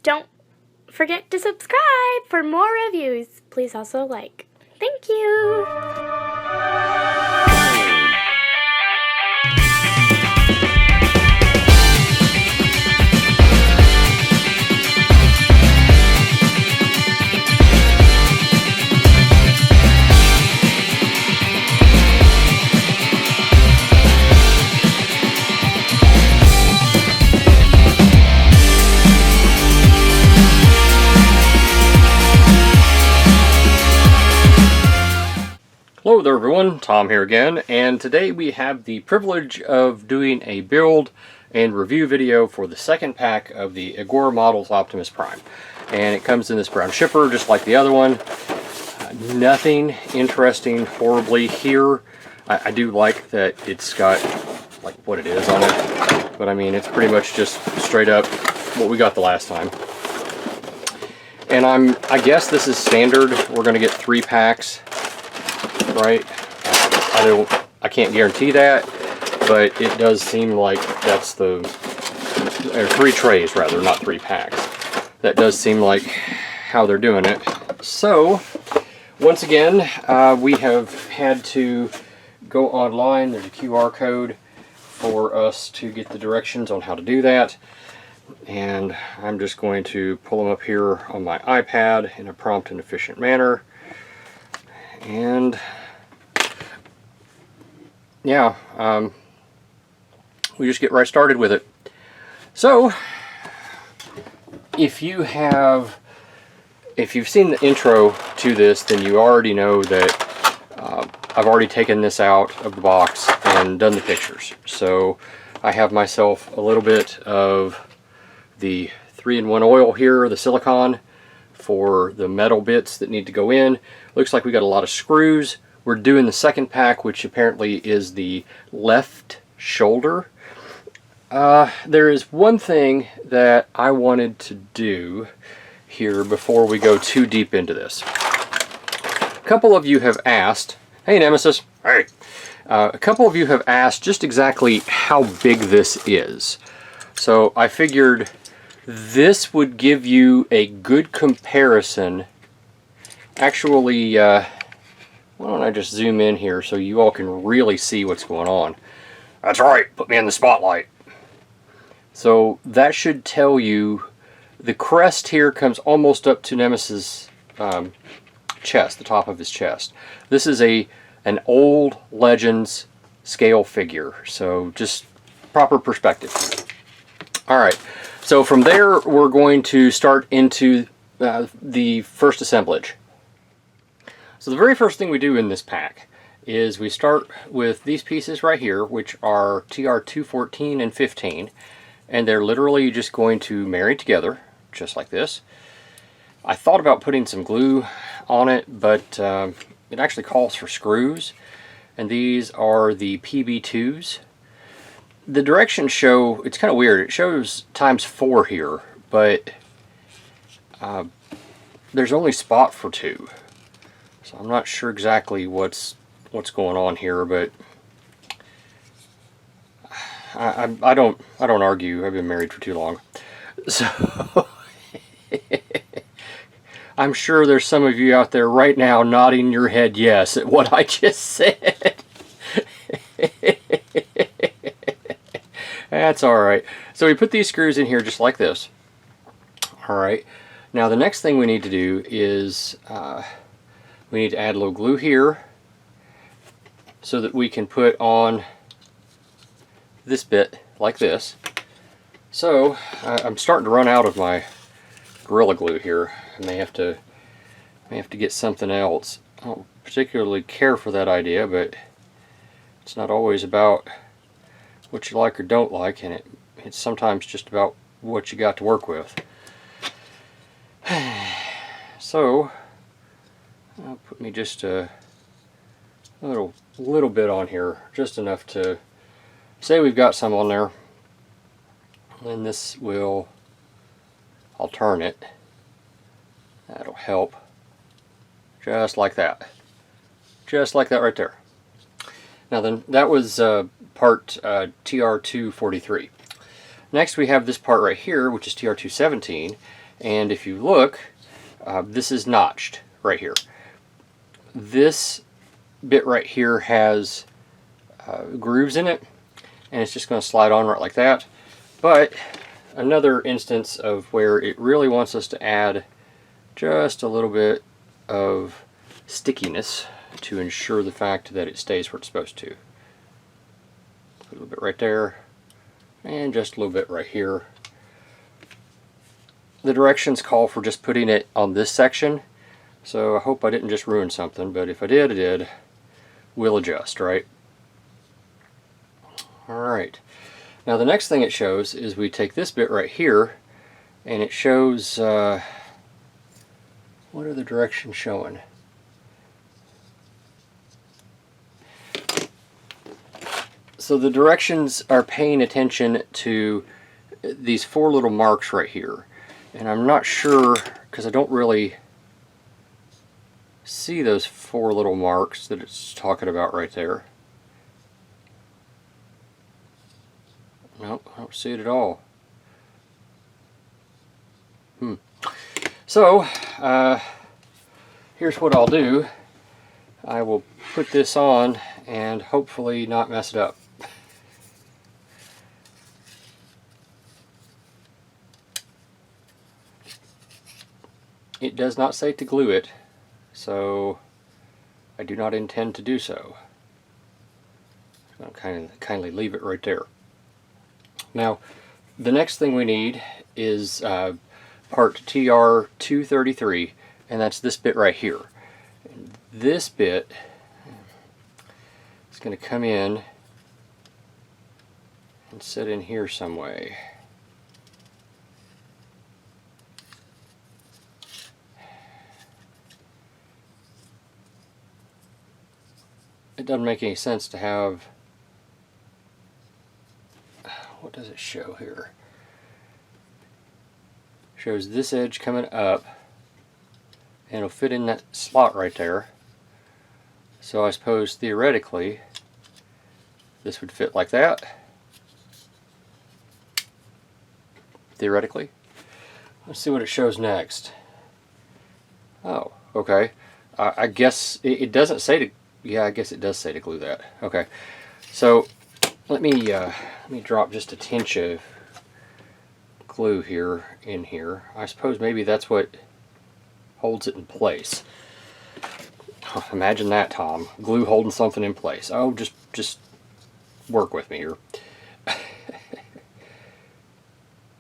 don't forget to subscribe for more reviews. Please also like. Thank you! Hello there everyone, Tom here again, and today we have the privilege of doing a build and review video for the second pack of the Agora Models Optimus Prime. And it comes in this brown shipper just like the other one. Nothing interesting horribly here. I do like that it's got like what it is on it, but I mean it's pretty much just straight up what we got the last time. And I guess this is standard. We're going to get 3 packs. Right? I can't guarantee that, but it does seem like that's the, or 3 trays rather, not 3 packs. That does seem like how they're doing it. So, once again, we have had to go online. There's a QR code for us to get the directions on how to do that. And I'm just going to pull them up here on my iPad in a prompt and efficient manner. And yeah, we just get right started with it. So, if you've seen the intro to this, then you already know that I've already taken this out of the box and done the pictures. So, I have myself a little bit of the 3-in-1 oil here, the silicone, for the metal bits that need to go in. Looks like we got a lot of screws. We're doing the second pack, which apparently is the left shoulder. There is one thing that I wanted to do here before we go too deep into this. A couple of you have asked, hey Nemesis, hey. A couple of you have asked just exactly how big this is. So I figured this would give you a good comparison. Actually, why don't I just zoom in here so you all can really see what's going on. That's right, put me in the spotlight. So that should tell you the crest here comes almost up to Nemesis' chest, the top of his chest. This is an old Legends scale figure, so just proper perspective. Alright, so from there we're going to start into the first assemblage. So the very first thing we do in this pack is we start with these pieces right here, which are TR214 and 15, and they're literally just going to marry together, just like this. I thought about putting some glue on it, but it actually calls for screws, and these are the PB2s. The directions show, it's kind of weird, it shows ×4 here, but there's only spot for 2. So I'm not sure exactly what's going on here, but I don't argue. I've been married for too long, so I'm sure there's some of you out there right now nodding your head yes at what I just said. That's all right. So we put these screws in here just like this. All right. Now the next thing we need to do is we need to add a little glue here so that we can put on this bit like this. So I'm starting to run out of my Gorilla Glue here. I may have to get something else. I don't particularly care for that idea, but it's not always about what you like or don't like, and it's sometimes just about what you got to work with. So I'll put me just a little bit on here, just enough to say we've got some on there. And this will, I'll turn it. That'll help. Just like that. Just like that right there. Now then, that was part TR243. Next we have this part right here, which is TR217, And if you look, this is notched right here. This bit right here has grooves in it, and it's just going to slide on right like that. But another instance of where it really wants us to add just a little bit of stickiness to ensure the fact that it stays where it's supposed to. A little bit right there, and just a little bit right here. The directions call for just putting it on this section, so I hope I didn't just ruin something, but if I did, I did. We'll adjust, right? Alright, now the next thing it shows is we take this bit right here, and it shows, what are the directions showing? So the directions are paying attention to these 4 little marks right here. And I'm not sure, because I don't really see those 4 little marks that it's talking about right there. Nope, I don't see it at all. So, here's what I'll do. I will put this on and hopefully not mess it up. It does not say to glue it, so I do not intend to do so. I'll kindly leave it right there. Now, the next thing we need is part TR233, and that's this bit right here. And this bit is going to come in and sit in here some way. It doesn't make any sense to have, what does it show here? It shows this edge coming up, and it'll fit in that slot right there. So I suppose theoretically this would fit like that. Theoretically. Let's see what it shows next. Oh, okay. I guess it doesn't say to, yeah, I guess it does say to glue that. Okay, so let me drop just a tinge of glue here in here. I suppose maybe that's what holds it in place. Imagine that, Tom. Glue holding something in place. Oh, just work with me here.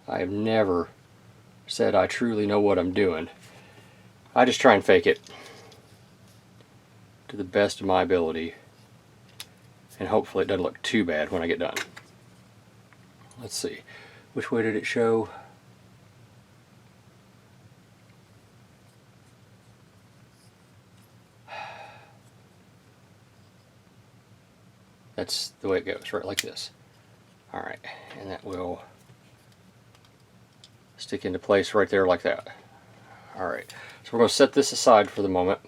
I have never said I truly know what I'm doing. I just try and fake it to the best of my ability, and hopefully it doesn't look too bad when I get done. Let's see, which way did it show? That's the way it goes, right like this. Alright, and that will stick into place right there like that. Alright, so we're going to set this aside for the moment.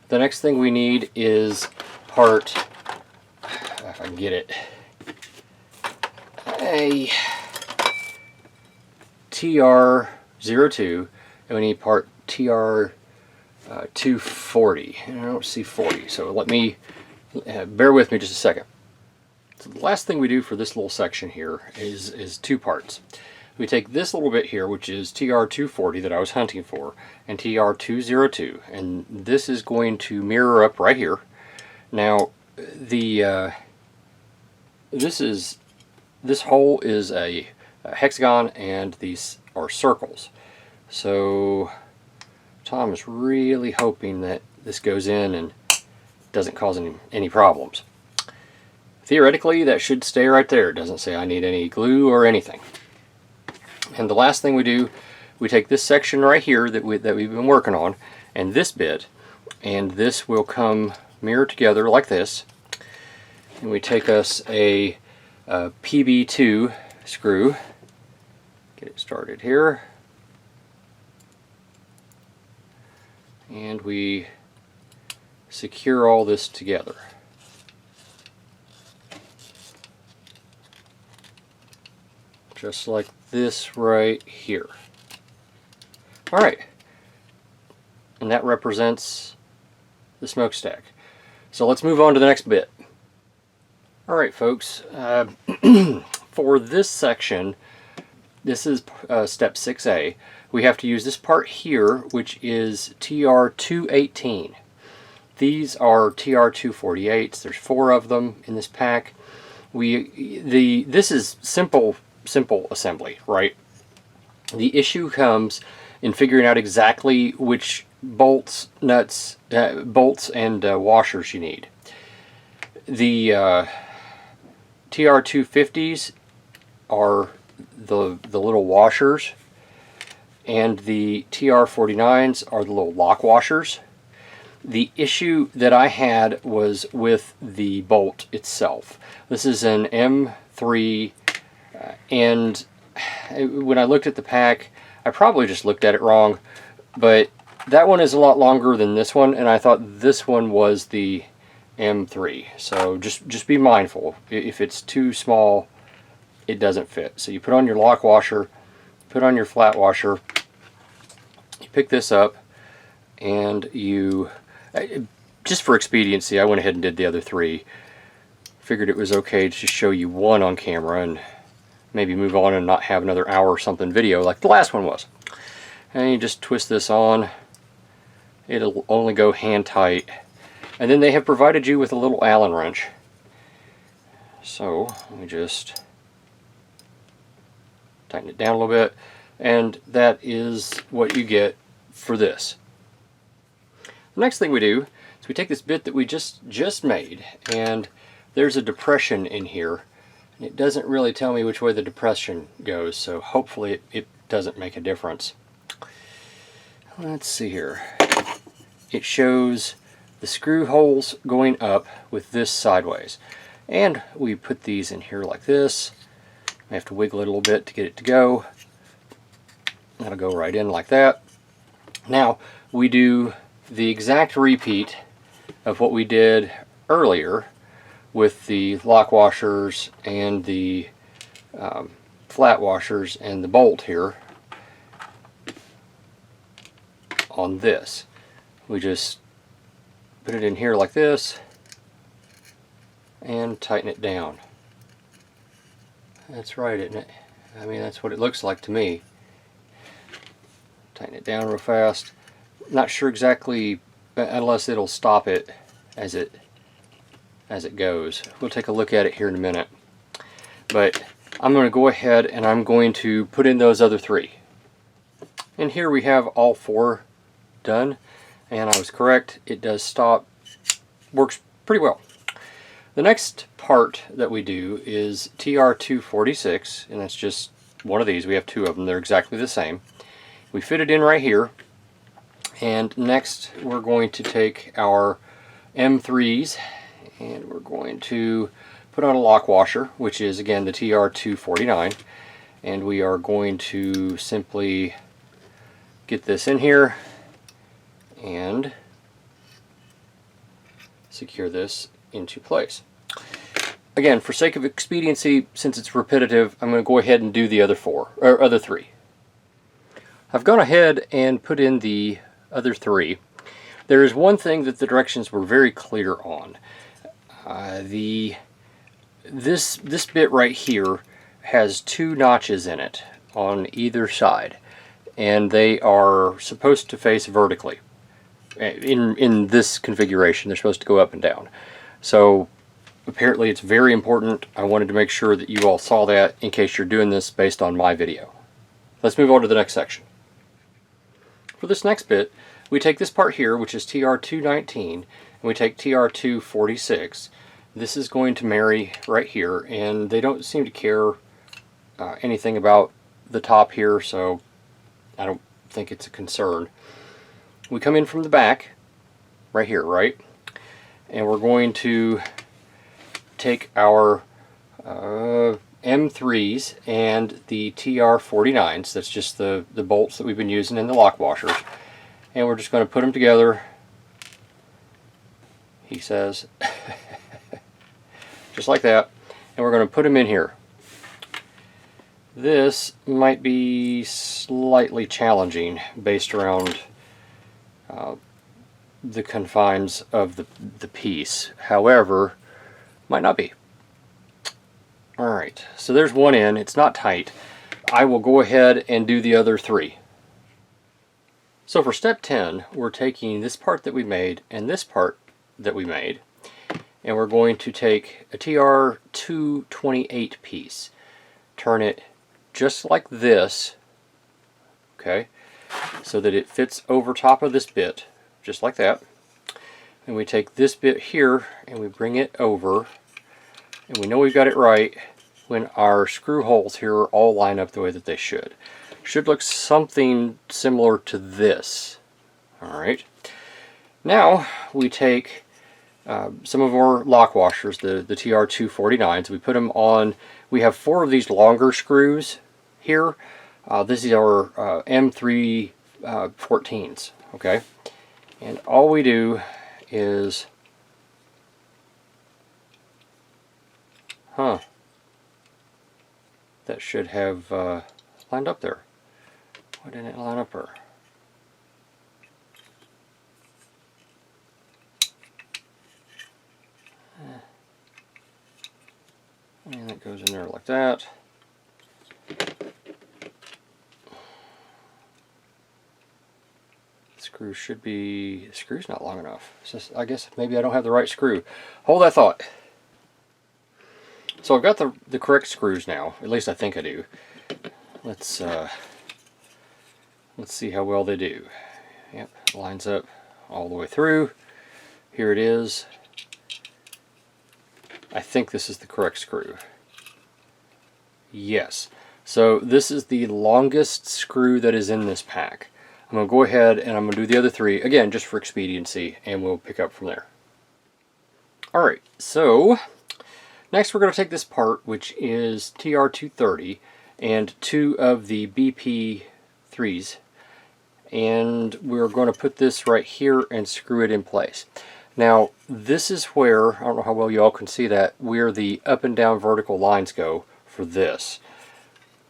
The next thing we need is part, if I can get it, a TR02, and we need part TR240, and I don't see 40, so let me, bear with me just a second. So the last thing we do for this little section here is 2 parts. We take this little bit here, which is TR240 that I was hunting for, and TR202, and this is going to mirror up right here. Now, this hole is a hexagon, and these are circles. So Tom is really hoping that this goes in and doesn't cause any problems. Theoretically, that should stay right there. It doesn't say I need any glue or anything. And the last thing we do, we take this section right here that we've been working on, and this bit, and this will come mirror together like this. And we take us a PB2 screw, get it started here, and we secure all this together. Just like this right here. Alright, and that represents the smokestack. So let's move on to the next bit. Alright folks, for this section, this is step 6A. We have to use this part here, which is TR218. These are TR248s. There's 4 of them in this pack. This is simple assembly, right? The issue comes in figuring out exactly which bolts, nuts, bolts and washers you need. The TR250s are the little washers, and the TR49s are the little lock washers. The issue that I had was with the bolt itself. This is an M3, and when I looked at the pack, I probably just looked at it wrong, but that one is a lot longer than this one, and I thought this one was the M3. So just be mindful. If it's too small, it doesn't fit. So you put on your lock washer, put on your flat washer, you pick this up, and you, just for expediency, I went ahead and did the other 3. Figured it was okay to just show you one on camera and maybe move on and not have another hour or something video like the last one was. And you just twist this on. It'll only go hand tight. And then they have provided you with a little Allen wrench. So let me just tighten it down a little bit, and that is what you get for this. The next thing we do is we take this bit that we just made, and there's a depression in here. It doesn't really tell me which way the depression goes, so hopefully it doesn't make a difference. Let's see here. It shows the screw holes going up with this sideways. And we put these in here like this. I have to wiggle it a little bit to get it to go. That'll go right in like that. Now we do the exact repeat of what we did earlier with the lock washers and the flat washers and the bolt here on this. We just put it in here like this and tighten it down. That's right, isn't it? I mean, that's what it looks like to me. Tighten it down real fast. Not sure exactly, unless it'll stop it as it goes. We'll take a look at it here in a minute. But I'm going to go ahead and I'm going to put in those other 3. And here we have all 4 done. And I was correct, it does stop. Works pretty well. The next part that we do is TR246, and that's just one of these. We have 2 of them. They're exactly the same. We fit it in right here. And next we're going to take our M3s and we're going to put on a lock washer, which is again the TR249, and we are going to simply get this in here and secure this into place. Again, for sake of expediency, since it's repetitive, I'm going to go ahead and do the other 3. I've gone ahead and put in the other 3. There is one thing that the directions were very clear on. This bit right here has 2 notches in it on either side, and they are supposed to face vertically. In this configuration, they're supposed to go up and down. So apparently it's very important. I wanted to make sure that you all saw that in case you're doing this based on my video. Let's move on to the next section. For this next bit, we take this part here, which is TR219, and we take TR246. This is going to marry right here, and they don't seem to care anything about the top here, so I don't think it's a concern. We come in from the back, right here, right? And we're going to take our M3s and the TR49s, that's just the bolts that we've been using in the lock washers, and we're just going to put them together, he says, just like that, and we're going to put them in here. This might be slightly challenging based around the confines of the piece. However, might not be. Alright, so there's one in. It's not tight. I will go ahead and do the other 3. So for step 10, we're taking this part that we made and this part that we made, and we're going to take a TR228 piece, turn it just like this, okay, so that it fits over top of this bit, just like that. And we take this bit here and we bring it over, and we know we've got it right when our screw holes here all line up the way that they should. Should look something similar to this. Alright. Now we take some of our lock washers, the TR249s. We put them on. We have 4 of these longer screws here. This is our M314s. Okay. And all we do is... That should have lined up there. Why didn't it line up there? And it goes in there like that. Screw should be... The screw's not long enough. It's just, I guess maybe I don't have the right screw. Hold that thought. So I've got the correct screws now. At least I think I do. Let's see how well they do. Yep, lines up all the way through. Here it is. I think this is the correct screw. Yes. So this is the longest screw that is in this pack. I'm going to go ahead and I'm going to do the other 3, again, just for expediency, and we'll pick up from there. Alright, so next we're going to take this part, which is TR230, and 2 of the BP3s, and we're going to put this right here and screw it in place. Now, this is where, I don't know how well you all can see that, where the up and down vertical lines go for this.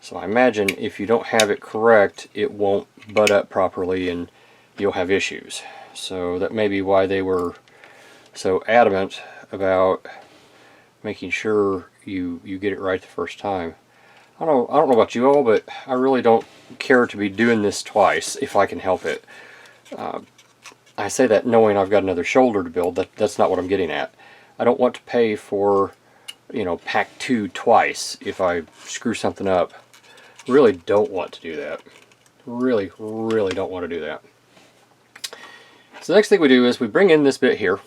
So I imagine if you don't have it correct, it won't butt up properly and you'll have issues. So that may be why they were so adamant about making sure you get it right the first time. I don't know about you all, but I really don't care to be doing this twice if I can help it. I say that knowing I've got another shoulder to build. That's not what I'm getting at. I don't want to pay for, you know, pack 2 twice if I screw something up. Really don't want to do that. Really don't want to do that. So the next thing we do is we bring in this bit here,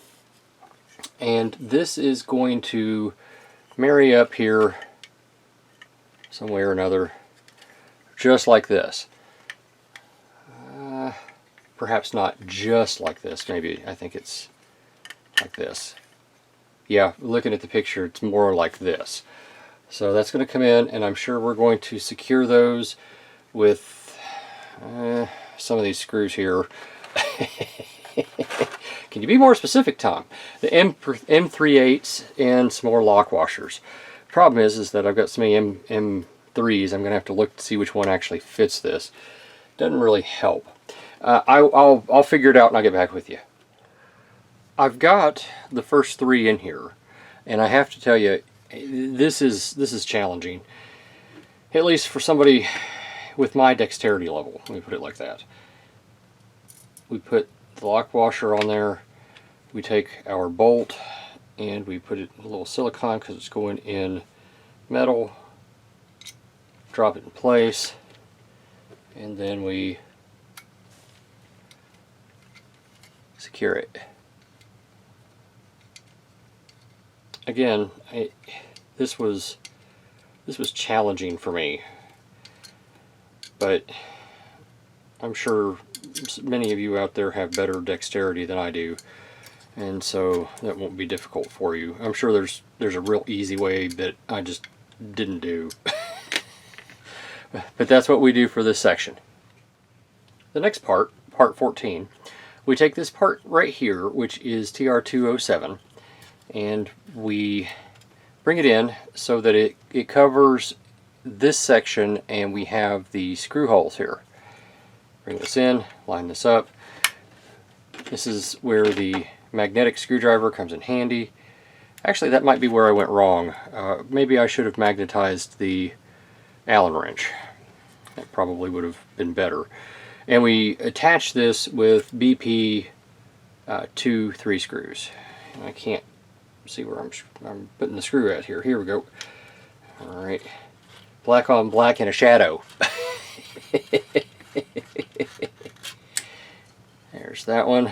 and this is going to marry up here some way or another, just like this. Perhaps not just like this. Maybe I think it's like this. Yeah, looking at the picture, it's more like this. So that's going to come in, and I'm sure we're going to secure those with some of these screws here. Can you be more specific, Tom? The M38s and some more lock washers. Problem is that I've got so many M3s, I'm going to have to look to see which one actually fits this. Doesn't really help. I'll figure it out and I'll get back with you. I've got the first 3 in here, and I have to tell you, this is challenging, at least for somebody with my dexterity level. Let me put it like that. We put the lock washer on there, we take our bolt and we put it in a little silicone because it's going in metal, drop it in place, and then we secure it. Again, this was challenging for me, but I'm sure many of you out there have better dexterity than I do, and so that won't be difficult for you. I'm sure there's a real easy way that I just didn't do. But that's what we do for this section. The next part, part 14, we take this part right here, which is TR207, and we bring it in so that it covers this section and we have the screw holes here. Bring this in, line this up. This is where the magnetic screwdriver comes in handy. Actually, that might be where I went wrong. Maybe I should have magnetized the Allen wrench. That probably would have been better. And we attach this with BP 2 3 screws. And I can't see where I'm putting the screw at here. Here we go. All right, black on black in a shadow. There's that one.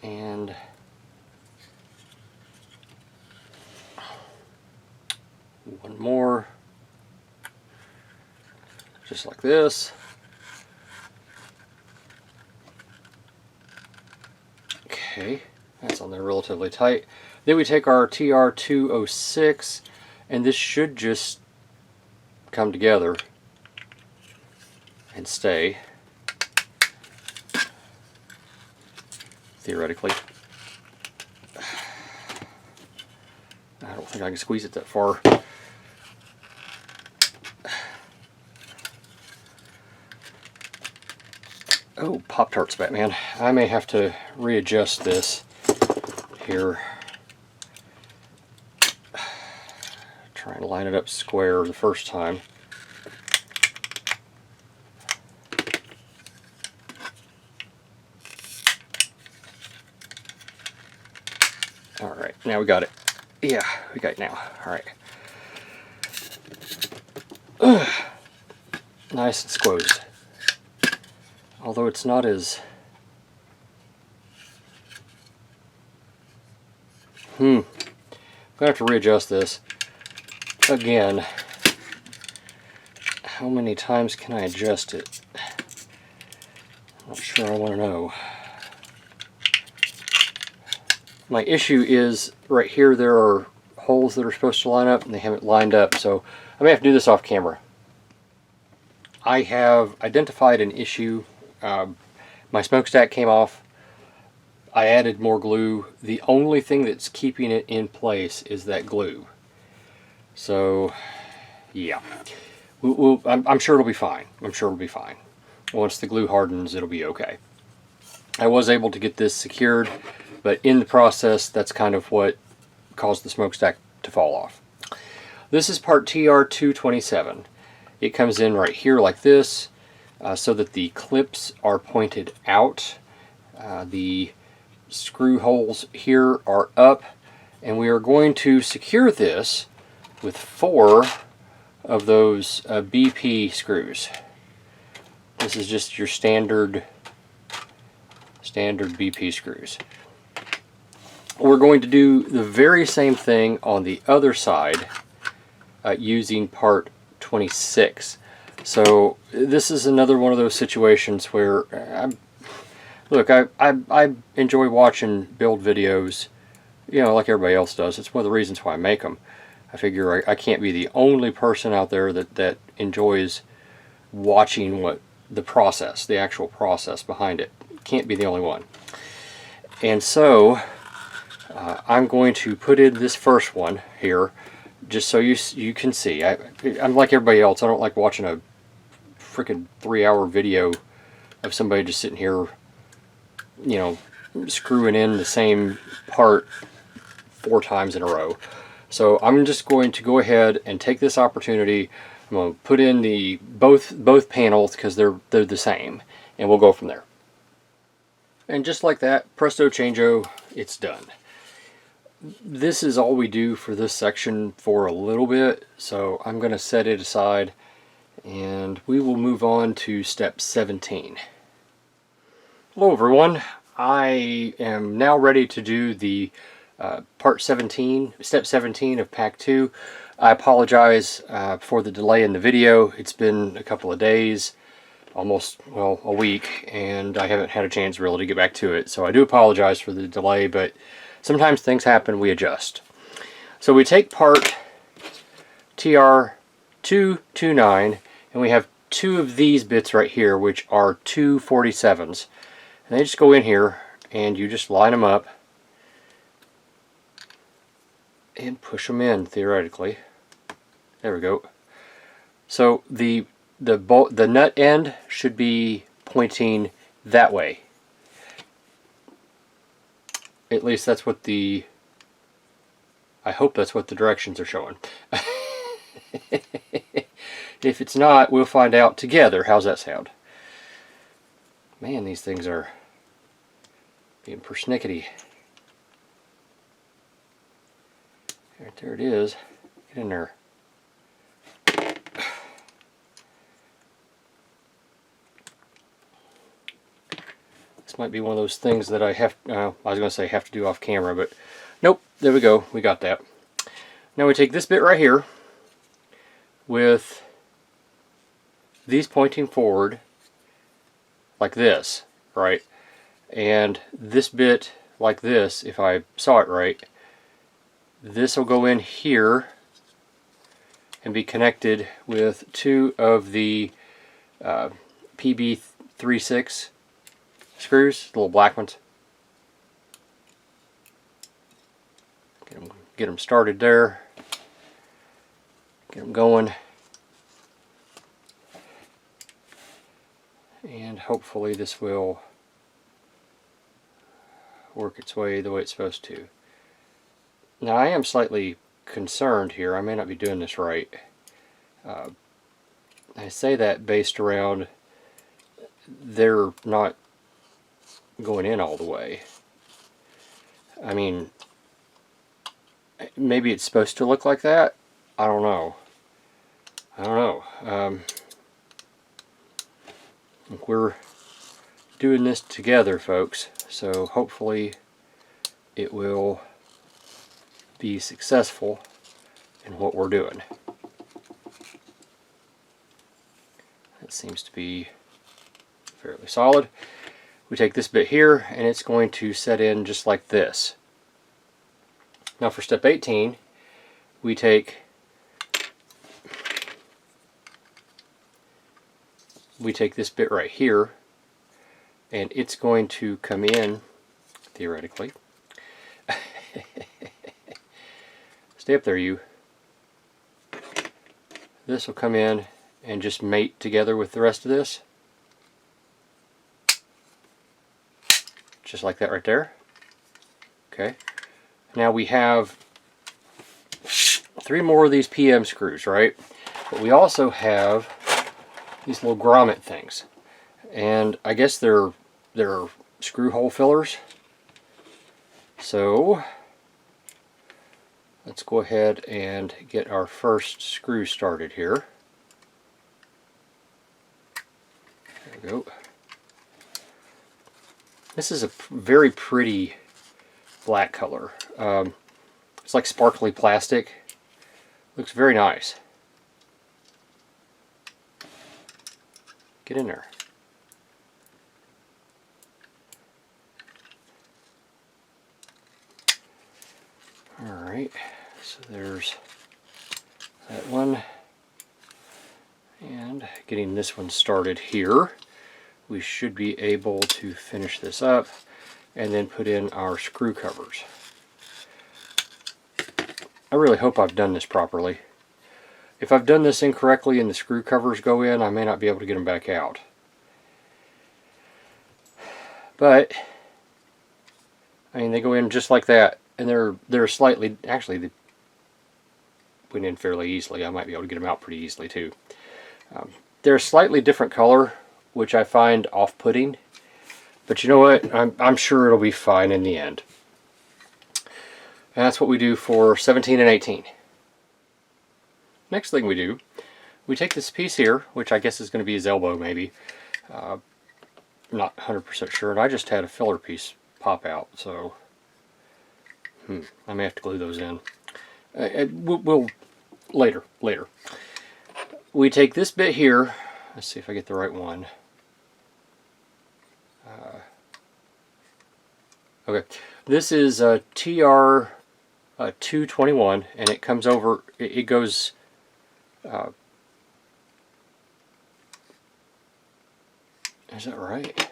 And one more. Just like this. Okay, that's on there relatively tight. Then we take our TR206, and this should just come together and stay, theoretically. I don't think I can squeeze it that far. Oh, Pop-Tarts, Batman. I may have to readjust this here. Try and line it up square the first time. Alright, now we got it. Yeah, we got it now. Alright. Nice and squozed. Although it's not as... I'm going to have to readjust this. Again, how many times can I adjust it? I'm not sure I want to know. My issue is right here there are holes that are supposed to line up and they haven't lined up, so I may have to do this off camera. I have identified an issue. My smokestack came off. I added more glue. The only thing that's keeping it in place is that glue. So, yeah. I'm sure it'll be fine. I'm sure it'll be fine. Once the glue hardens, it'll be okay. I was able to get this secured, but in the process, that's kind of what caused the smokestack to fall off. This is part TR227. It comes in right here like this, so that the clips are pointed out. The screw holes here are up, and we are going to secure this with 4 of those BP screws. This is just your standard BP screws. We're going to do the very same thing on the other side using part 26. So this is another one of those situations where I enjoy watching build videos, you know, like everybody else does. It's one of the reasons why I make them. I figure I can't be the only person out there that enjoys watching what the actual process behind it. Can't be the only one. And so I'm going to put in this first one here, just so you can see. I'm like everybody else. I don't like watching a freaking 3-hour video of somebody just sitting here, you know, screwing in the same part 4 times in a row. So I'm just going to go ahead and take this opportunity. I'm going to put in the both panels because they're the same, and we'll go from there. And just like that, presto changeo, it's done. This is all we do for this section for a little bit, so I'm going to set it aside and we will move on to step 17. Hello everyone, I am now ready to do the step 17 of pack 2. I apologize for the delay in the video. It's been a couple of days, almost, well, a week, and I haven't had a chance really to get back to it. So I do apologize for the delay, but sometimes things happen, we adjust. So we take part TR229, and we have 2 of these bits right here, which are 247s. And they just go in here, and you just line them up and push them in, theoretically. There we go. So the nut end should be pointing that way. At least that's what I hope that's what the directions are showing. If it's not, we'll find out together. How's that sound? Man, these things are being persnickety. Right there it is. Get in there. This might be one of those things that I have, I was going to say have to do off camera, but nope, there we go, we got that. Now we take this bit right here with these pointing forward like this, right? And this bit like this, if I saw it right, this will go in here and be connected with two of the PB36 screws, the little black ones. Get them started there. Get them going. And hopefully this will work its way the way it's supposed to. Now I am slightly concerned here. I may not be doing this right. I say that based around they're not going in all the way. I mean, maybe it's supposed to look like that. I don't know. I think we're doing this together, folks, so hopefully it will be successful in what we're doing. That seems to be fairly solid. We take this bit here and it's going to set in just like this. Now for step 18, we take this bit right here and it's going to come in, theoretically. Stay up there, you. This will come in and just mate together with the rest of this. Just like that right there. Okay. Now we have 3 more of these PM screws, right? But we also have these little grommet things. And I guess they're screw hole fillers. So let's go ahead and get our first screw started here. There we go. This is a very pretty black color. It's like sparkly plastic. Looks very nice. Get in there. Alright, so there's that one. And getting this one started here. We should be able to finish this up and then put in our screw covers. I really hope I've done this properly. If I've done this incorrectly and the screw covers go in, I may not be able to get them back out. But I mean, they go in just like that, and they're slightly, actually they went in fairly easily. I might be able to get them out pretty easily too. They're a slightly different color, which I find off-putting, but you know what? I'm sure it'll be fine in the end. And that's what we do for 17 and 18. Next thing we do, we take this piece here, which I guess is going to be his elbow maybe. Not 100% sure, and I just had a filler piece pop out, so I may have to glue those in. We'll later. We take this bit here. Let's see if I get the right one. Okay, this is a TR 221, and it comes over. It goes. Is that right?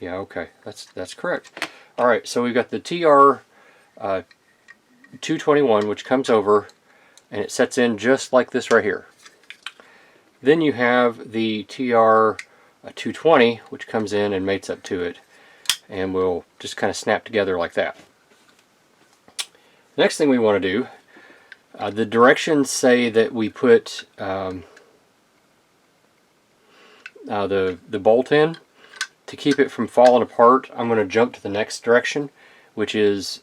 Yeah, okay, that's correct. All right, so we've got the TR 221, which comes over and it sets in just like this right here. Then you have the TR 220, which comes in and mates up to it, and will just kind of snap together like that. Next thing we want to do, the directions say that we put the bolt in. To keep it from falling apart, I'm going to jump to the next direction, which is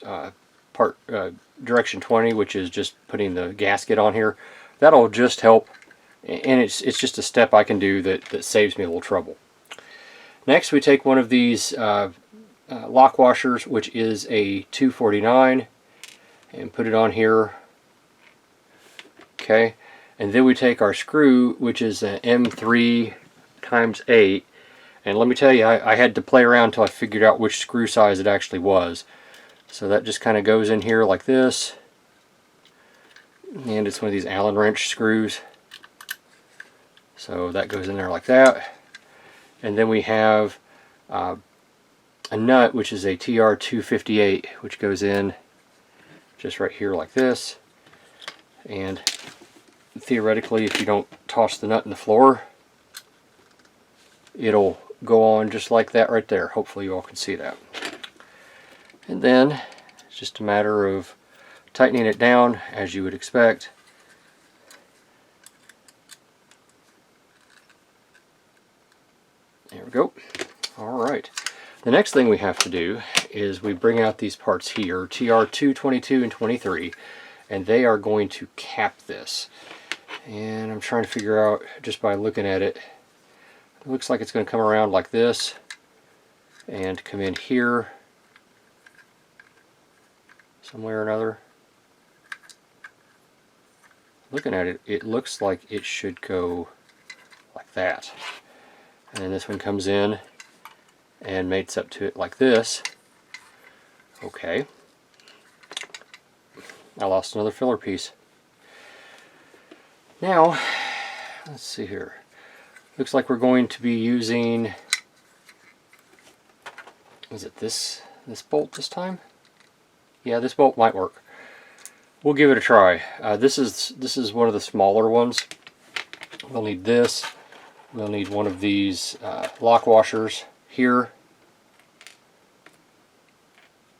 direction 20, which is just putting the gasket on here. That'll just help, and it's just a step I can do that saves me a little trouble. Next, we take one of these lock washers, which is a 249, and put it on here. Okay, and then we take our screw, which is an M3 × 8. And let me tell you, I had to play around until I figured out which screw size it actually was. So that just kind of goes in here like this. And it's one of these Allen wrench screws. So that goes in there like that. And then we have a nut, which is a TR 258, which goes in just right here like this. And theoretically, if you don't toss the nut in the floor, it'll go on just like that right there. Hopefully you all can see that. And then it's just a matter of tightening it down as you would expect. There we go. Alright. The next thing we have to do is we bring out these parts here, TR 222 and 23, and they are going to cap this. And I'm trying to figure out, just by looking at it, it looks like it's going to come around like this and come in here somewhere or another. Looking at it, it looks like it should go like that. And then this one comes in and mates up to it like this. Okay. I lost another filler piece. Now, let's see here. Looks like we're going to be using, is it this bolt this time? Yeah, this bolt might work. We'll give it a try. This is one of the smaller ones. We'll need this. We'll need one of these lock washers here.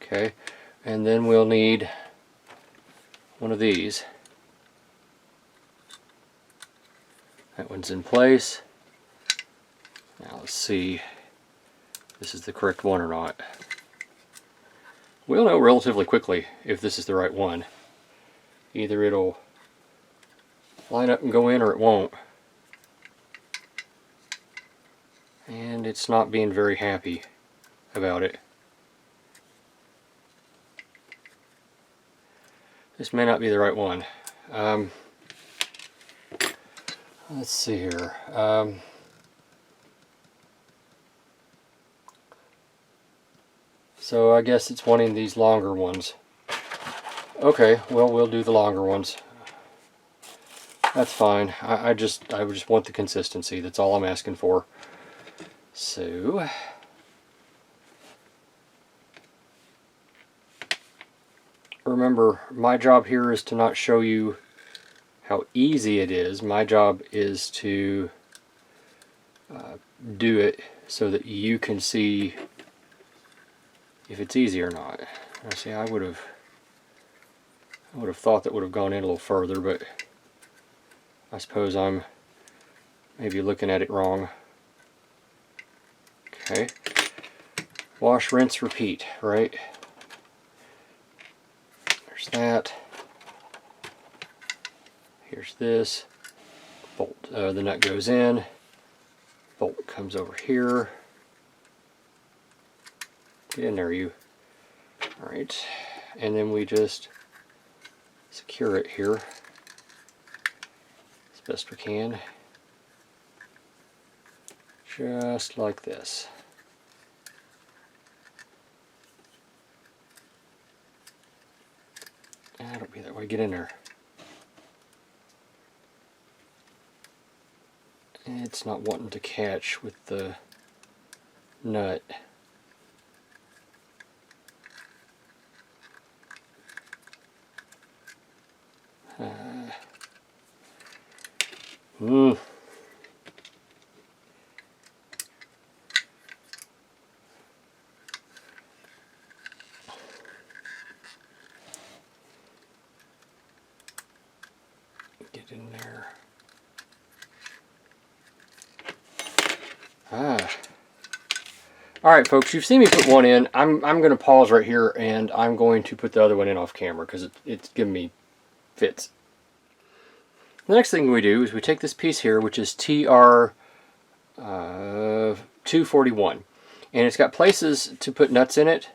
Okay, and then we'll need one of these. That one's in place. Now let's see if this is the correct one or not. We'll know relatively quickly if this is the right one. Either it'll line up and go in or it won't. And it's not being very happy about it. This may not be the right one. Let's see here. So I guess it's wanting these longer ones. Okay, well, we'll do the longer ones. That's fine. I just want the consistency. That's all I'm asking for. So remember, my job here is to not show you how easy it is. My job is to do it so that you can see if it's easy or not. Now, see, I would have thought that would have gone in a little further, but I suppose I'm maybe looking at it wrong. Okay. Wash, rinse, repeat, right? There's that. Here's this. Bolt, the nut goes in. Bolt comes over here. Get in there, you. Alright. And then we just secure it here as best we can. Just like this. Don't be that way. Get in there. It's not wanting to catch with the nut. Mm. Get in there. Ah. Alright folks, you've seen me put one in. I'm going to pause right here and I'm going to put the other one in off camera because it's giving me fits. The next thing we do is we take this piece here, which is TR 241, and it's got places to put nuts in it.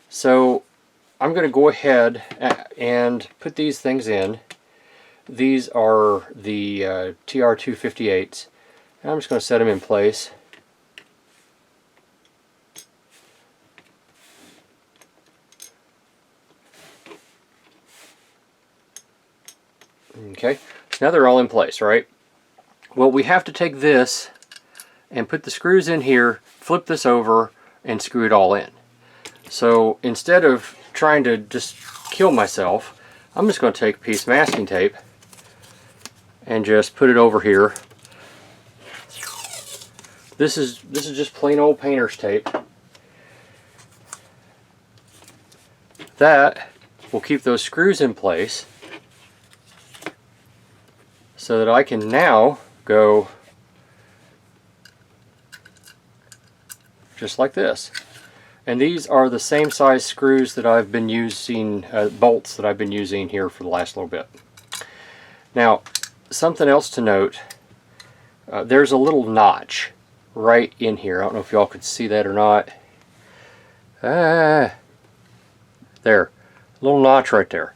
So I'm going to go ahead and put these things in. These are the TR 258s, and I'm just going to set them in place. Okay, so now they're all in place, right? Well, we have to take this and put the screws in here, flip this over, and screw it all in. So instead of trying to just kill myself, I'm just going to take a piece of masking tape and just put it over here. This is just plain old painter's tape. That will keep those screws in place so that I can now go just like this. And these are the same size screws that I've been using, bolts that I've been using here for the last little bit. Now, something else to note, there's a little notch right in here. I don't know if y'all could see that or not. There, a little notch right there.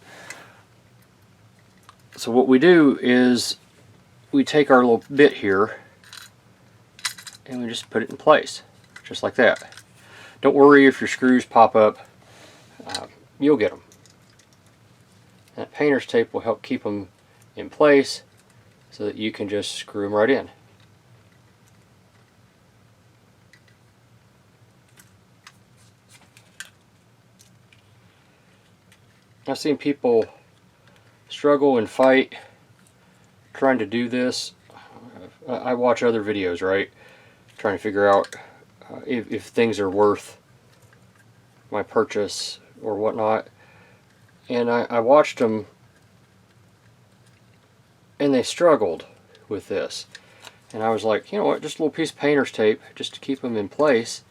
So what we do is we take our little bit here and we just put it in place, just like that. Don't worry if your screws pop up, you'll get them. That painter's tape will help keep them in place so that you can just screw them right in. I've seen people struggle and fight trying to do this. I watch other videos, right? Trying to figure out if things are worth my purchase or whatnot. And I watched them and they struggled with this. And I was like, you know what, just a little piece of painter's tape just to keep them in place.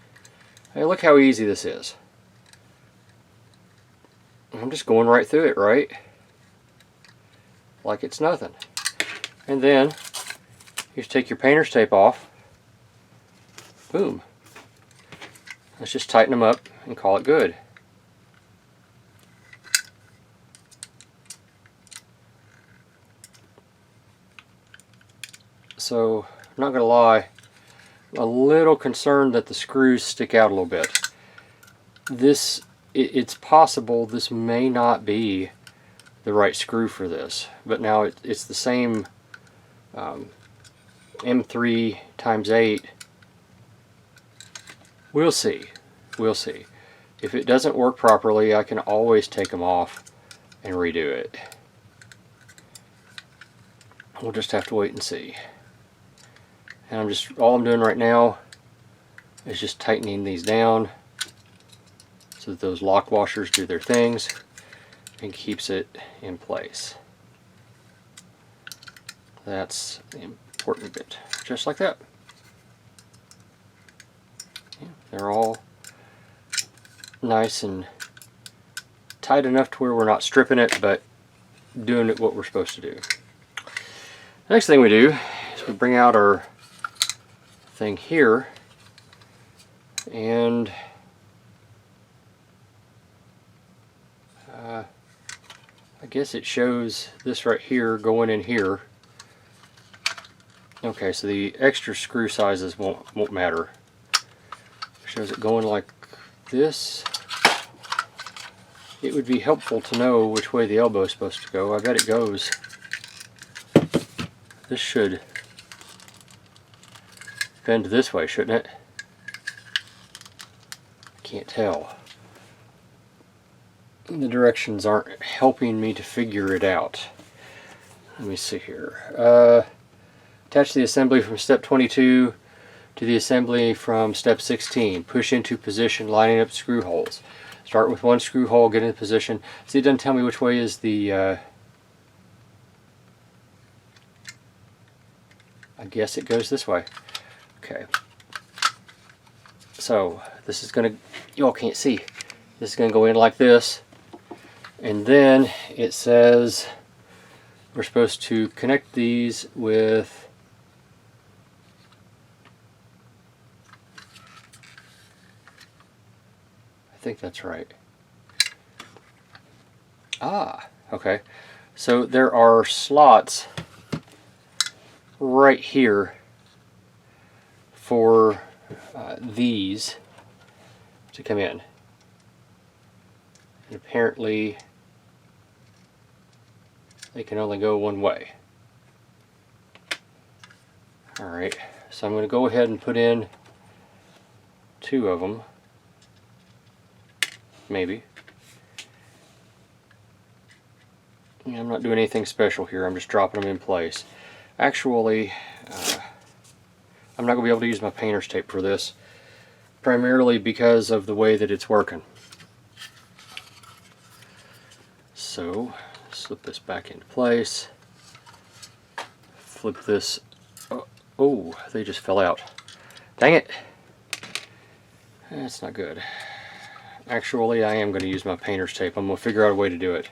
Hey, look how easy this is. I'm just going right through it, right? Like it's nothing. And then you just take your painter's tape off. Boom. Let's just tighten them up and call it good. So, I'm not going to lie, I'm a little concerned that the screws stick out a little bit. It's possible this may not be the right screw for this, but now it's the same M3 x 8. We'll see. We'll see. If it doesn't work properly, I can always take them off and redo it. We'll just have to wait and see. And all I'm doing right now is just tightening these down so that those lock washers do their things and keeps it in place. That's the important bit. Just like that. Yeah, they're all nice and tight enough to where we're not stripping it, but doing it what we're supposed to do. The next thing we do is we bring out our thing here, and I guess it shows this right here going in here. Okay, so the extra screw sizes won't matter. It shows it going like this. It would be helpful to know which way the elbow is supposed to go. I bet it goes. This should bend this way, shouldn't it? Can't tell. The directions aren't helping me to figure it out. Let me see here. Attach the assembly from step 22 to the assembly from step 16. Push into position, lining up screw holes. Start with one screw hole, get into position. See, it doesn't tell me which way is the... I guess it goes this way. Okay. So, this is going to... You all can't see. This is going to go in like this. And then it says we're supposed to connect these with... I think that's right. Ah, okay. So there are slots right here for these to come in. And apparently they can only go one way. Alright, so I'm going to go ahead and put in 2 of them. Maybe. I'm not doing anything special here, I'm just dropping them in place. Actually, I'm not going to be able to use my painter's tape for this, primarily because of the way that it's working. So, slip this back into place. Flip this. Oh, they just fell out. Dang it! That's not good. Actually, I am going to use my painter's tape. I'm going to figure out a way to do it.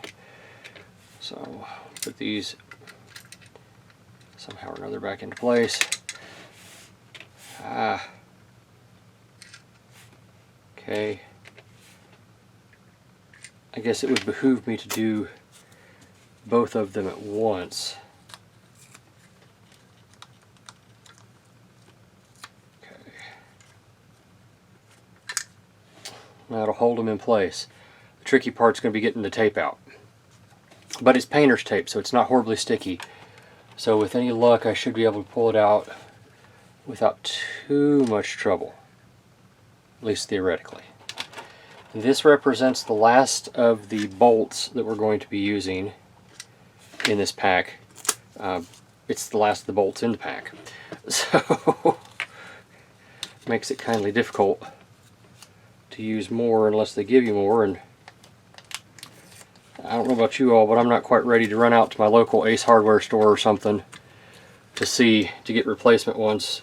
So, put these somehow or another back into place. Okay. I guess it would behoove me to do both of them at once. Okay. That'll hold them in place. The tricky part's going to be getting the tape out. But it's painter's tape, so it's not horribly sticky. So with any luck, I should be able to pull it out without too much trouble. At least theoretically. This represents the last of the bolts that we're going to be using in this pack. It's the last of the bolts in the pack. So, makes it kindly difficult to use more unless they give you more. And I don't know about you all, but I'm not quite ready to run out to my local Ace Hardware store or something to get replacement ones.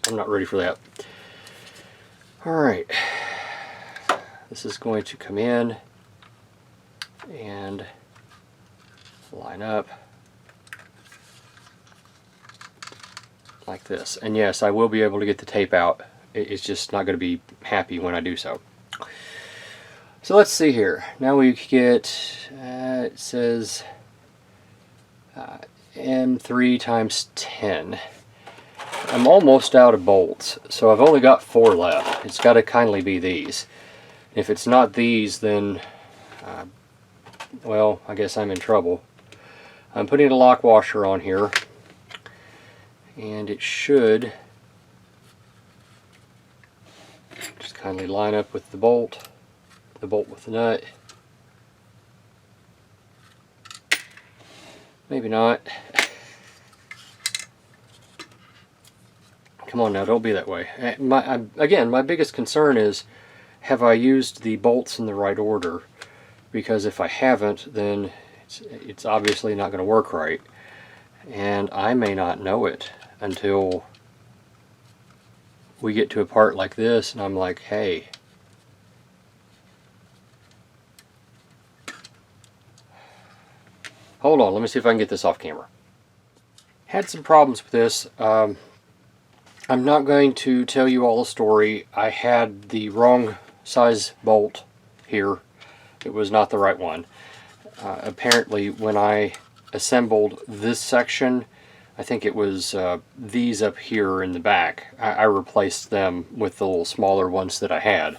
I'm not ready for that. Alright. This is going to come in and line up like this. And yes, I will be able to get the tape out. It's just not going to be happy when I do so. So let's see here. Now we get, it says M3 times 10. I'm almost out of bolts, so I've only got 4 left. It's got to kindly be these. If it's not these, then, well, I guess I'm in trouble. I'm putting a lock washer on here, and it should just kindly line up with the bolt with the nut. Maybe not. Come on now, don't be that way. Again, my biggest concern is, have I used the bolts in the right order? Because if I haven't, then it's obviously not going to work right. And I may not know it until we get to a part like this and I'm like, hey, hold on, let me see if I can get this off camera. Had some problems with this. I'm not going to tell you all the story. I had the wrong size bolt here. It was not the right one. Apparently when I assembled this section, I think it was these up here in the back, I replaced them with the little smaller ones that I had.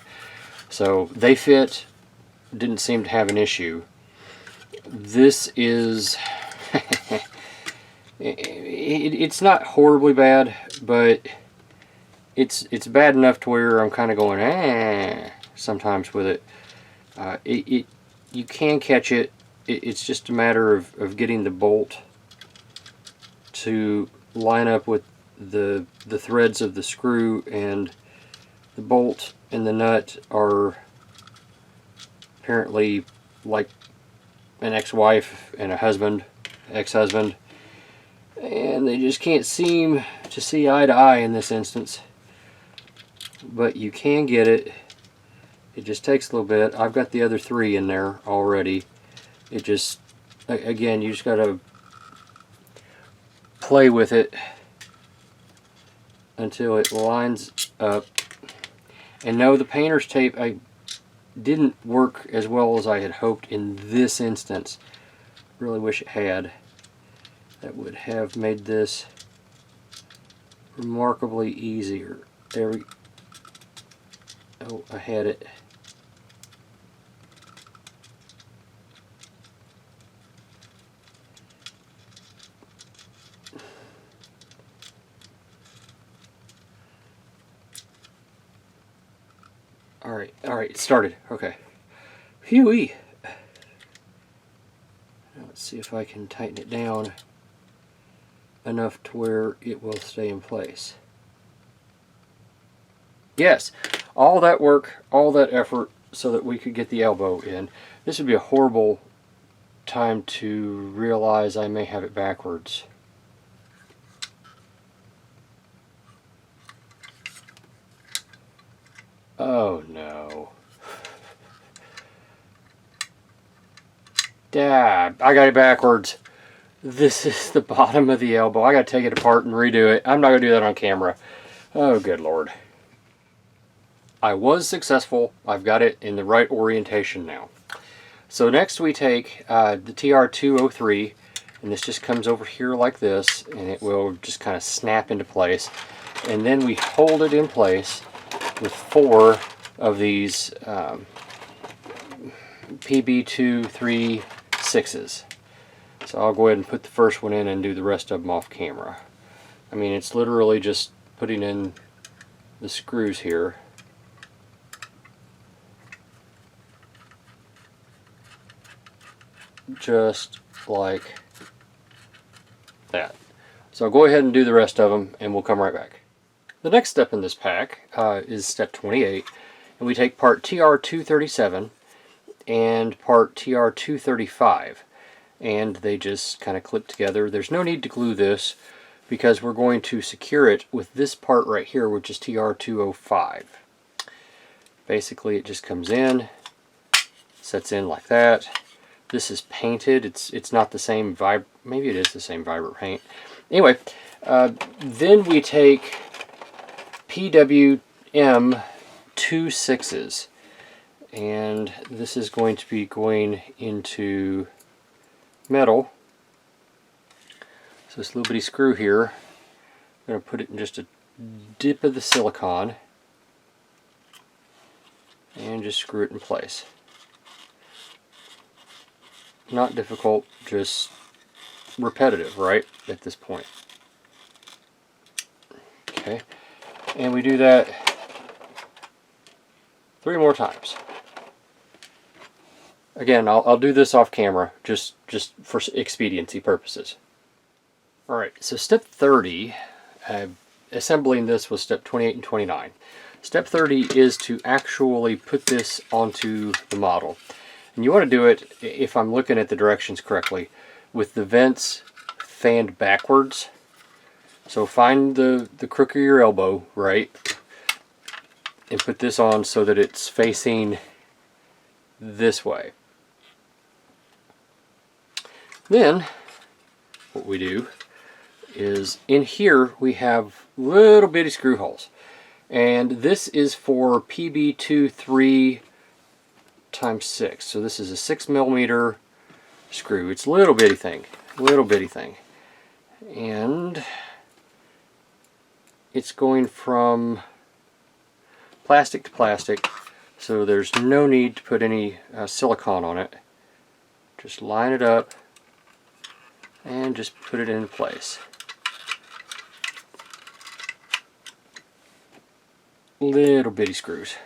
So they fit, didn't seem to have an issue. This is it's not horribly bad, but it's bad enough to where I'm kind of going sometimes with it. You can catch it. It's just a matter of getting the bolt to line up with the threads of the screw, and the bolt and the nut are apparently like an ex-wife and a husband, ex-husband, and they just can't seem to see eye to eye in this instance. But you can get it. It just takes a little bit. I've got the other 3 in there already. It just, again, you just gotta play with it until it lines up. And no, the painter's tape didn't work as well as I had hoped in this instance. Really wish it had. That would have made this remarkably easier. There we go. Oh, I had it. Alright, it started. Okay. Phew-wee. Now let's see if I can tighten it down enough to where it will stay in place. Yes, all that work, all that effort so that we could get the elbow in. This would be a horrible time to realize I may have it backwards. Oh no. Dad, I got it backwards. This is the bottom of the elbow. I gotta take it apart and redo it. I'm not gonna do that on camera. Oh, good Lord. I was successful. I've got it in the right orientation now. So next we take the TR203, and this just comes over here like this, and it will just kind of snap into place. And then we hold it in place with 4 of these PB236s. So I'll go ahead and put the first one in and do the rest of them off camera. I mean, it's literally just putting in the screws here. Just like that. So I'll go ahead and do the rest of them, and we'll come right back. The next step in this pack is step 28, and we take part TR237 and part TR235, and they just kind of clip together. There's no need to glue this because we're going to secure it with this part right here, which is TR205. Basically, it just comes in, sets in like that. This is painted. It's not the same maybe it is the same vibrant paint. Anyway, then we take PWM 26s, and this is going to be going into metal. So this little bitty screw here, I'm going to put it in just a dip of the silicone and just screw it in place. Not difficult, just repetitive, right, at this point. Okay, and we do that 3 more times. Again, I'll do this off camera, just for expediency purposes. Alright, so step 30, assembling this was step 28 and 29. Step 30 is to actually put this onto the model. And you want to do it, if I'm looking at the directions correctly, with the vents fanned backwards. So find the crook of your elbow, right, and put this on so that it's facing this way. Then, what we do is, in here we have little bitty screw holes. And this is for PB23 times 6. So this is a 6mm screw. It's a little bitty thing. And it's going from plastic to plastic, so there's no need to put any silicone on it. Just line it up and just put it into place. Little bitty screws.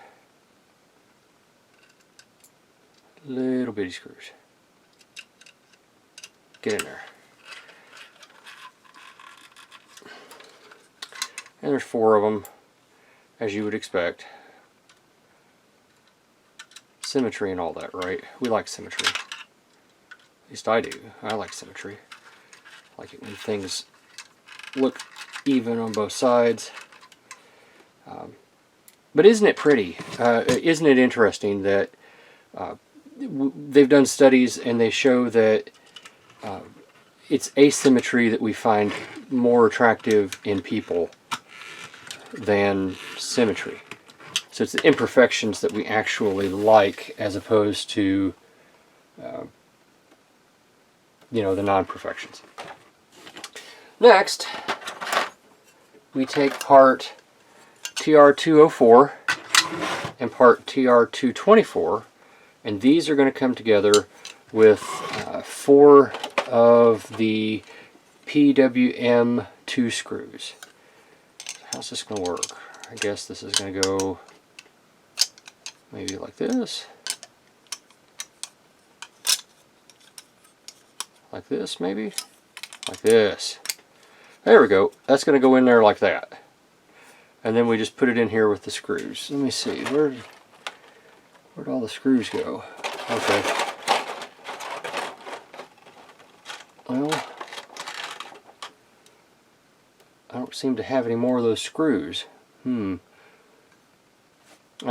Little bitty screws. Get in there. And there's 4 of them, as you would expect. Symmetry and all that, right? We like symmetry. At least I do. I like symmetry. I like it when things look even on both sides. But isn't it pretty? Isn't it interesting that they've done studies and they show that it's asymmetry that we find more attractive in people than symmetry. So it's the imperfections that we actually like, as opposed to you know, the non-perfections. Next, we take part TR204 and part TR224, and these are going to come together with 4 of the PWM2 screws. How's this going to work? I guess this is going to go maybe like this. Like this, maybe? Like this. There we go. That's going to go in there like that. And then we just put it in here with the screws. Let me see. Where'd all the screws go? Okay. Well, I don't seem to have any more of those screws. I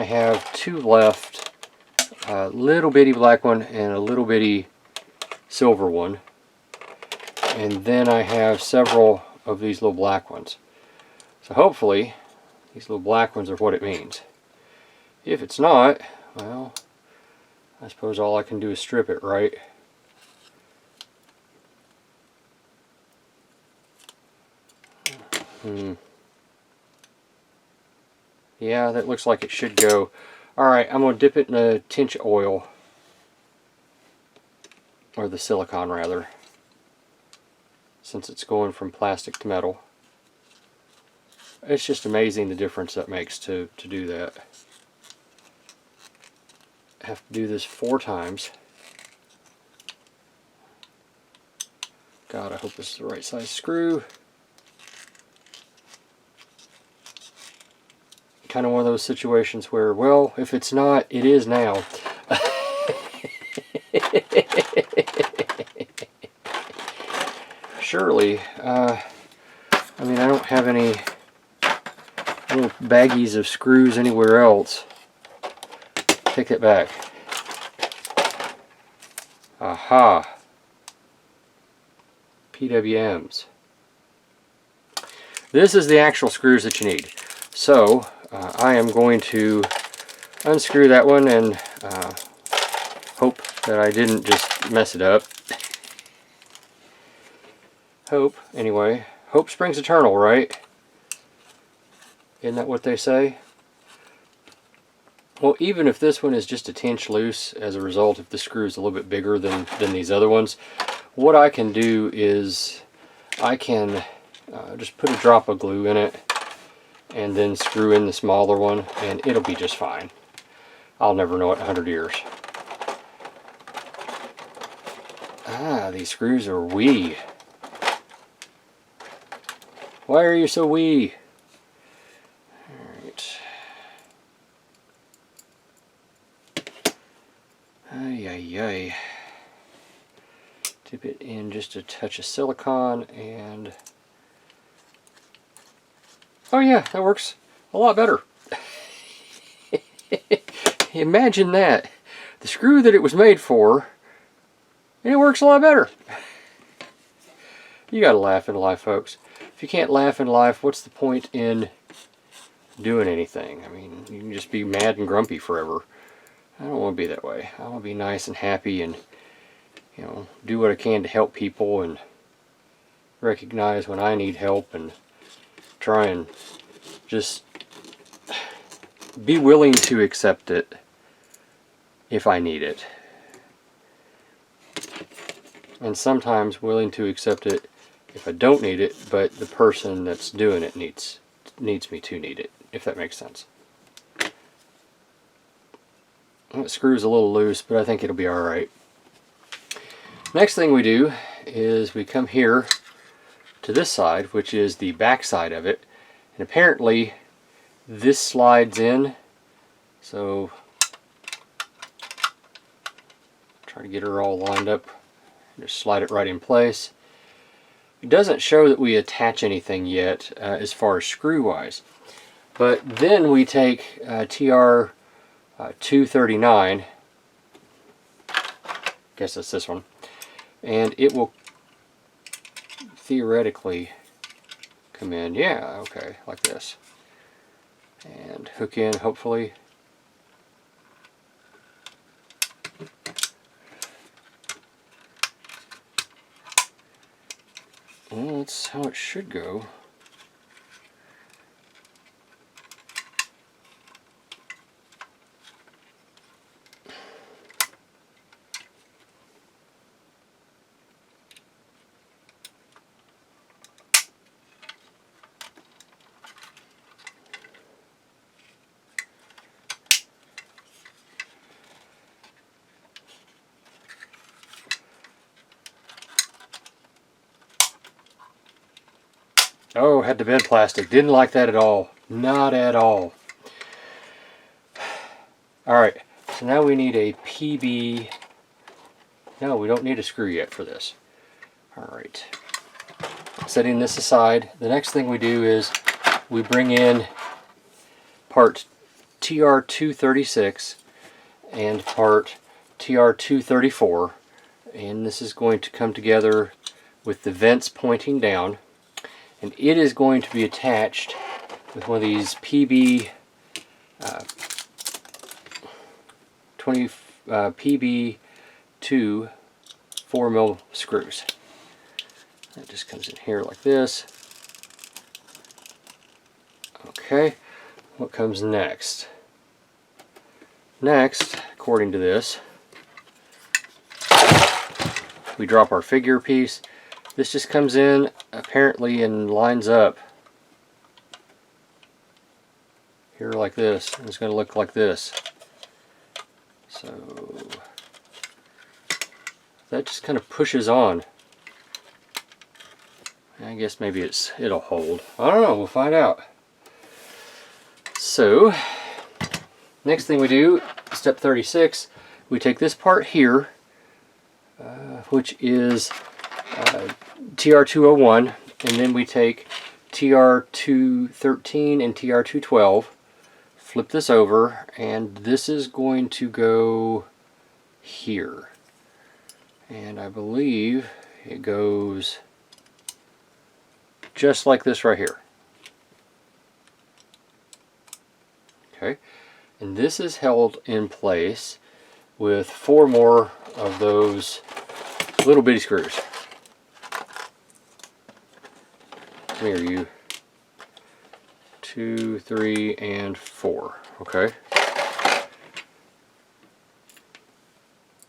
have 2 left. A little bitty black one and a little bitty silver one. And then I have several of these little black ones. So hopefully these little black ones are what it means. If it's not, well, I suppose all I can do is strip it, right? Yeah, that looks like it should go. Alright, I'm going to dip it in a tinge of oil. Or the silicone, rather. Since it's going from plastic to metal. It's just amazing the difference that makes to do that. I have to do this 4 times. God, I hope this is the right size screw. Kind of one of those situations where, well, if it's not, it is now. Surely, I mean, I don't have any little baggies of screws anywhere else. Take it back. Aha. PWMs. This is the actual screws that you need. So, I am going to unscrew that one and hope that I didn't just mess it up. Hope, anyway. Hope springs eternal, right? Isn't that what they say? Well, even if this one is just a tinge loose as a result, if the screw is a little bit bigger than these other ones, what I can do is I can just put a drop of glue in it and then screw in the smaller one, and it'll be just fine. I'll never know it in 100 years. Ah, these screws are wee. Why are you so wee? Alright. Ay, ay, ay. Dip it in just a touch of silicone and... Oh yeah, that works a lot better. Imagine that. The screw that it was made for, and it works a lot better. You gotta laugh in life, folks. If you can't laugh in life, what's the point in doing anything? I mean, you can just be mad and grumpy forever. I don't want to be that way. I want to be nice and happy and, you know, do what I can to help people and recognize when I need help and try and just be willing to accept it if I need it. And sometimes willing to accept it if I don't need it, but the person that's doing it needs me to need it, if that makes sense. That screw's a little loose, but I think it'll be alright. Next thing we do is we come here to this side, which is the back side of it, And apparently this slides in, so try to get her all lined up. Just slide it right in place. It doesn't show that we attach anything yet as far as screw wise. But then we take TR 239, guess that's this one, and it will theoretically come in, yeah, okay, like this, and hook in hopefully. Well, that's how it should go. Oh, had to bend plastic. Didn't like that at all. Not at all. Alright, so now we need a PB. No, we don't need a screw yet for this. Alright. Setting this aside, the next thing we do is we bring in part TR 236 and part TR 234, and this is going to come together with the vents pointing down, and it is going to be attached with one of these PB 2 4mm screws. That just comes in here like this. Okay, what comes next? Next, according to this, we drop our figure piece. This just comes in apparently and lines up here like this. It's going to look like this. So that just kind of pushes on. I guess maybe it'll hold. I don't know, we'll find out. So next thing we do, step 36, we take this part here, which is TR 201, and then we take TR 213 and TR 212, flip this over, and this is going to go here. And I believe it goes just like this right here. Okay, and this is held in place with 4 more of those little bitty screws. Come here, you. 2, 3, and 4. Okay.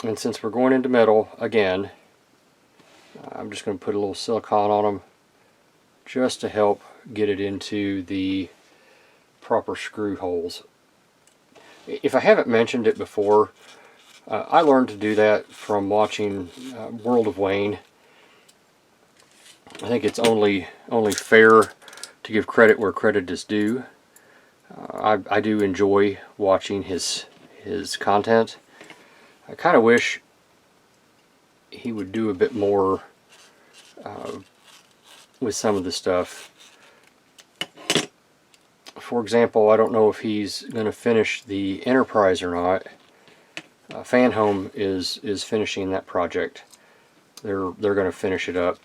And since we're going into metal again, I'm just going to put a little silicone on them just to help get it into the proper screw holes. If I haven't mentioned it before, I learned to do that from watching World of Wayne. I think it's only fair to give credit where credit is due. I do enjoy watching his content. I kind of wish he would do a bit more with some of the stuff. For example, I don't know if he's going to finish the Enterprise or not. Fan Home is finishing that project. They're going to finish it up.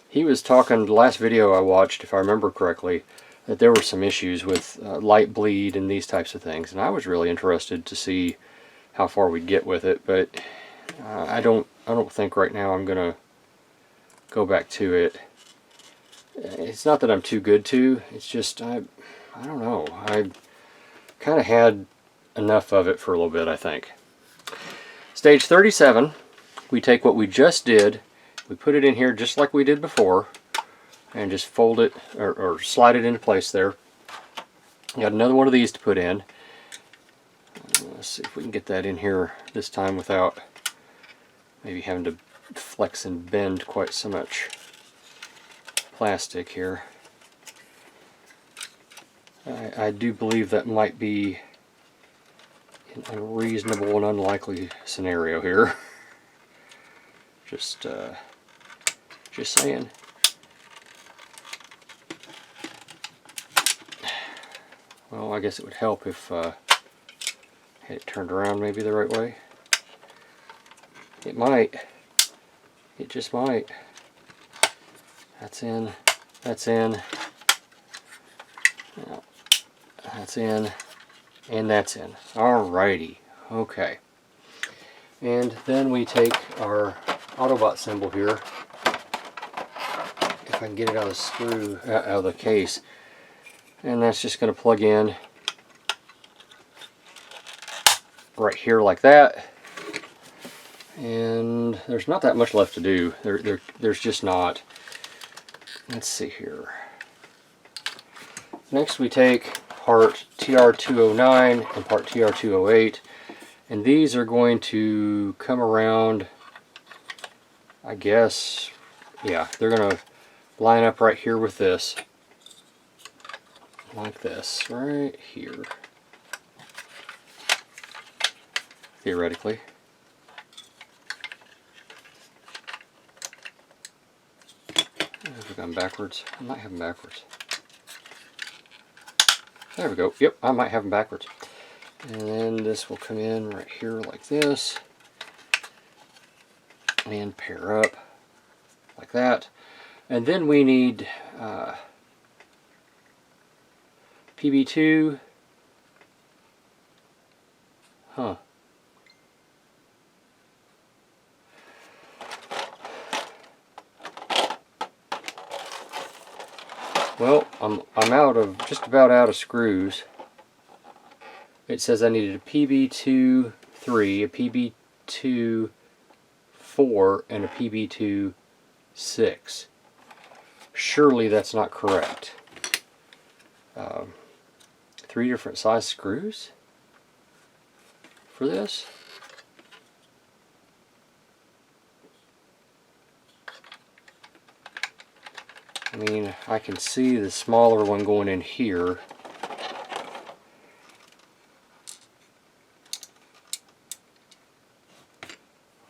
He was talking, the last video I watched, if I remember correctly, that there were some issues with light bleed and these types of things, and I was really interested to see how far we'd get with it, but I don't think right now I'm gonna go back to it. It's not that I'm too good to, it's just I don't know, I kind of had enough of it for a little bit, I think. Stage 37, we take what we just did, we put it in here just like we did before, and just fold it or slide it into place there. Got another one of these to put in. Let's see if we can get that in here this time without maybe having to flex and bend quite so much plastic here. I do believe that might be an unreasonable and unlikely scenario here. Just saying. Well, I guess it would help if had it turned around maybe the right way. It might. It just might. That's in. That's in. Now, that's in. And that's in. Alrighty. Okay. And then we take our Autobot symbol here. If I can get it out of the screw, out of the case. And that's just going to plug in right here like that. And there's not that much left to do. There's just not. Let's see here. Next we take part TR209 and part TR208, and these are going to come around, I guess, yeah, they're going to line up right here with this, like this, right here, theoretically. I've gone backwards. I might have them backwards. There we go. Yep, I might have them backwards. And then this will come in right here like this. And pair up like that. And then we need PB2. Huh. Well, I'm just about out of screws. It says I needed a PB2 3, a PB2 4, and a PB2 6. Surely that's not correct. 3 different size screws for this? I mean, I can see the smaller one going in here.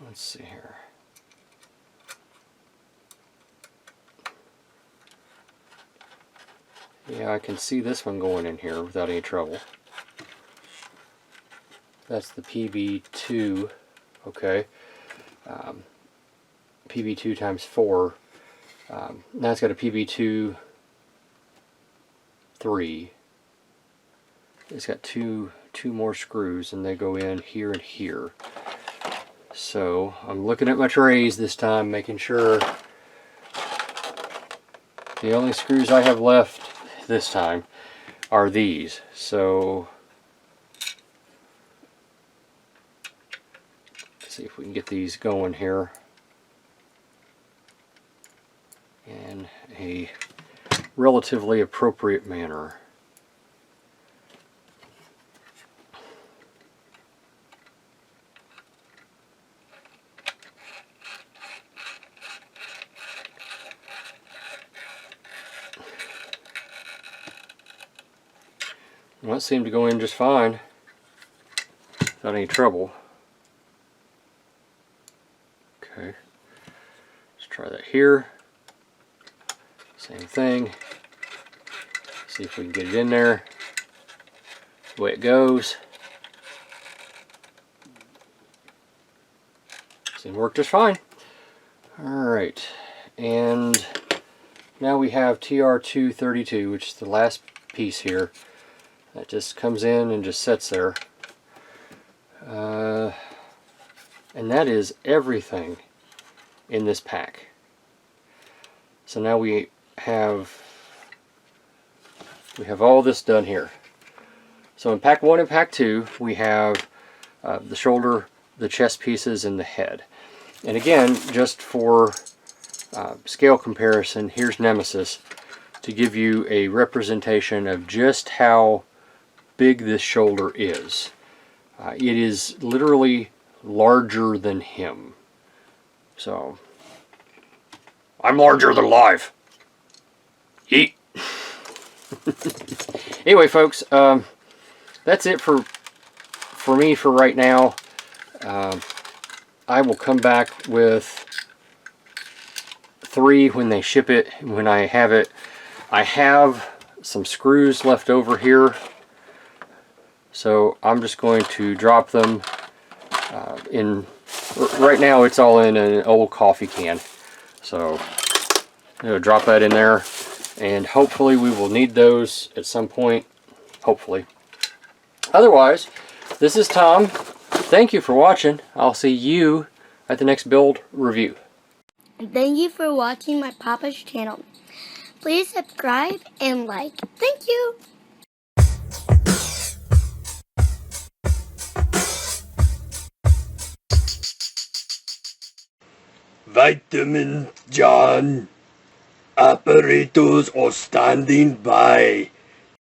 Let's see here. Yeah, I can see this one going in here without any trouble. That's the PB2, okay. PB2 times 4. Now it's got a PB2 3. It's got two more screws, and they go in here and here. So I'm looking at my trays this time, making sure the only screws I have left this time are these. So let's see if we can get these going here in a relatively appropriate manner. Well, it seemed to go in just fine without any trouble. Okay, let's try that here. Same thing. See if we can get it in there. The way it goes. Seemed to work just fine. Alright, and now we have TR232, which is the last piece here. That just comes in and just sits there. And that is everything in this pack. So now we have all this done here. So in pack 1 and pack 2 we have the shoulder, the chest pieces, and the head. And again, just for scale comparison, here's Nemesis to give you a representation of just how big this shoulder is. It is literally larger than him. So, I'm larger than life. Yeet. Anyway, folks, that's it for me for right now. I will come back with 3 when they ship it, when I have it. I have some screws left over here, so I'm just going to drop them in. Right now it's all in an old coffee can, so I'm going to drop that in there, and hopefully we will need those at some point, hopefully. Otherwise, this is Tom. Thank you for watching. I'll see you at the next build review. Thank you for watching my Papa's channel. Please subscribe and like. Thank you. Vitamin John. Apparatus are standing by.